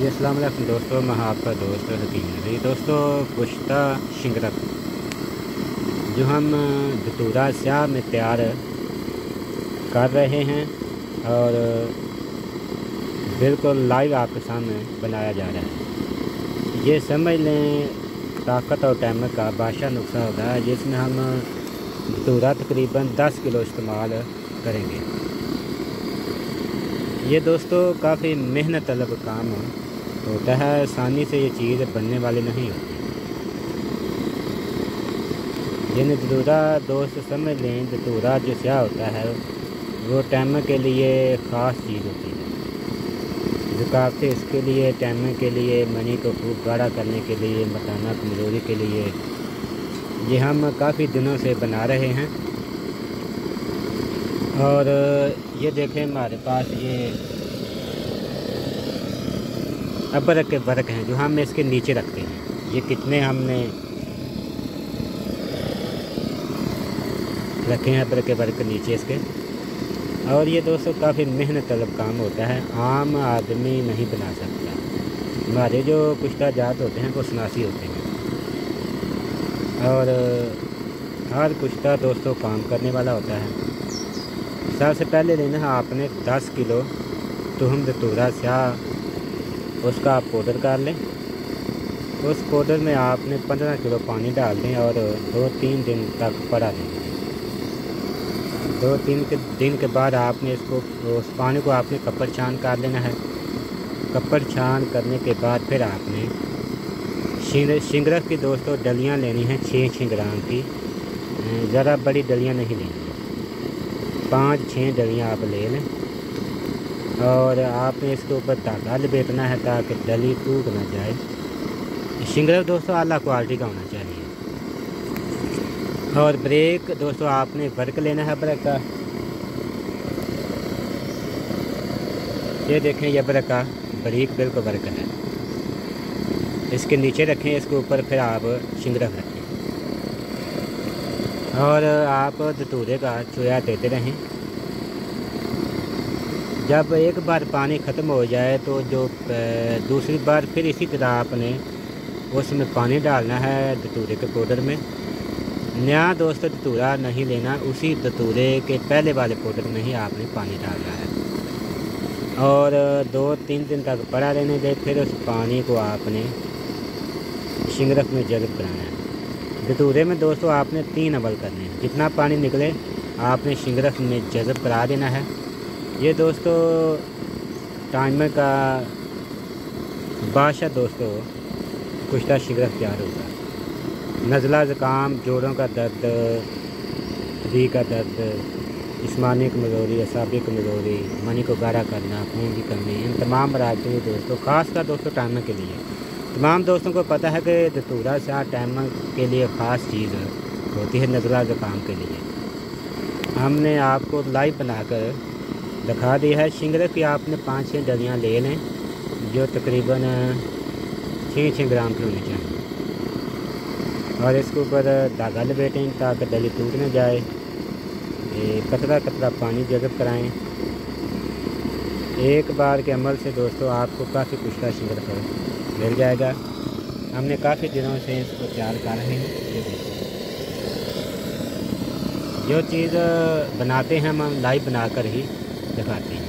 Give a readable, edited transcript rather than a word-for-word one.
जी अस्सलाम वालेकुम दोस्तों, मैं आपका दोस्त हकीम नबी। दोस्तों कुश्ता शिंगरक जो हम धतूरा स्याह में तैयार कर रहे हैं और बिल्कुल लाइव आपके सामने बनाया जा रहा है। ये समझ लें ताकत और टैमक का बादशाह नुस्खा होता है, जिसमें हम धतूरा तकरीबन 10 किलो इस्तेमाल करेंगे। ये दोस्तों काफ़ी मेहनत तलब काम होता है, आसानी से ये चीज़ बनने वाली नहीं होती। जिन धतूरा दोस्त समझ लें, धतूरा जो स्याह होता है वो टैमक के लिए ख़ास चीज़ होती है। ज़ुकाफ़ते इसके लिए, टैमक के लिए, मनी को खूब गाढ़ा करने के लिए, मताना कमज़ोरी के लिए ये हम काफ़ी दिनों से बना रहे हैं। और ये देखें हमारे पास ये अबरक के बरक हैं जो हम इसके नीचे रखते हैं। ये कितने हमने रखे हैं अबरक के बरक के नीचे इसके। और ये दोस्तों काफ़ी मेहनत तलब काम होता है, आम आदमी नहीं बना सकता। हमारे जो कुश्ता जात होते हैं वो सनासी होते हैं और हर कुश्ता दोस्तों काम करने वाला होता है। सबसे पहले लेना है आपने 10 किलो तुहम धतूरा स्याह, उसका आप पाउडर कर लें। उस पाउडर में आपने 15 किलो पानी डाल दें और 2-3 दिन तक पड़ा दें। 2-3 दिन के बाद आपने उस पानी को आपने कपड़ छान कर लेना है। कपड़ छान करने के बाद फिर आपने शिंगरक की दोस्तों डलियां लेनी हैं, 6 ग्राम की। ज़रा बड़ी डलियां नहीं लेनी, 5-6 डलियां आप ले लें और आपने इसके ऊपर धागा लपेटना है ताकि डली टूट ना जाए। शिंगरक दोस्तों आला क्वालिटी का होना चाहिए। और ब्रेक दोस्तों आपने वर्क लेना है ब्रेक का। ये देखें, ये ब्रेक का ब्रेक बिल्कुल वर्क है। इसके नीचे रखें, इसके ऊपर फिर आप शिंगरक रखें और आप धतूरे का चूया देते रहें। जब एक बार पानी ख़त्म हो जाए तो जो दूसरी बार फिर इसी तरह आपने उसमें पानी डालना है धतूरे के पाउडर में। नया दोस्तों धतूरा नहीं लेना, उसी धतूरे के पहले वाले पाउडर में ही आपने पानी डालना है और 2-3 दिन तक पड़ा रहने दें। फिर उस पानी को आपने शिंगरक में जज़ब कराना है। धतूरे में दोस्तों आपने 3 अमल करने हैं, जितना पानी निकले आपने शिंगरक में जज़ब करा देना है। ये दोस्तों टाइमर का बादशाह दोस्तों कुश्ता शिंगरक तैयार होगा। नज़ला ज़ुकाम, जोड़ों का दर्द, री का दर्द, जिस्मानी कमज़ोरी, असाबी कमज़ोरी, मनी को गाढ़ा करना, खून की कमी, इन तमाम मराज के लिए दोस्तों, ख़ासकर दोस्तों टाइमर के लिए। तमाम दोस्तों को पता है कि धतूरा स्याह टाइमर के लिए ख़ास चीज़ होती है। नज़ला ज़ुकाम के लिए हमने आपको लाइव बनाकर दिखा दी है। शिंगरक की आपने 5-6 डलियाँ ले लें जो तकरीबन 6 ग्राम की होनी चाहिए और इसके ऊपर धागा लपेटें ताकि डली टूट न जाए। कतरा कतरा पानी जज़ब कराएं। एक बार के अमल से दोस्तों आपको काफ़ी कुश्ता शिंगरक मिल जाएगा। हमने काफ़ी दिनों से इसको तैयार कर रहे हैं। जो चीज़ बनाते हैं हम लाइव बनाकर ही दिखाते हैं।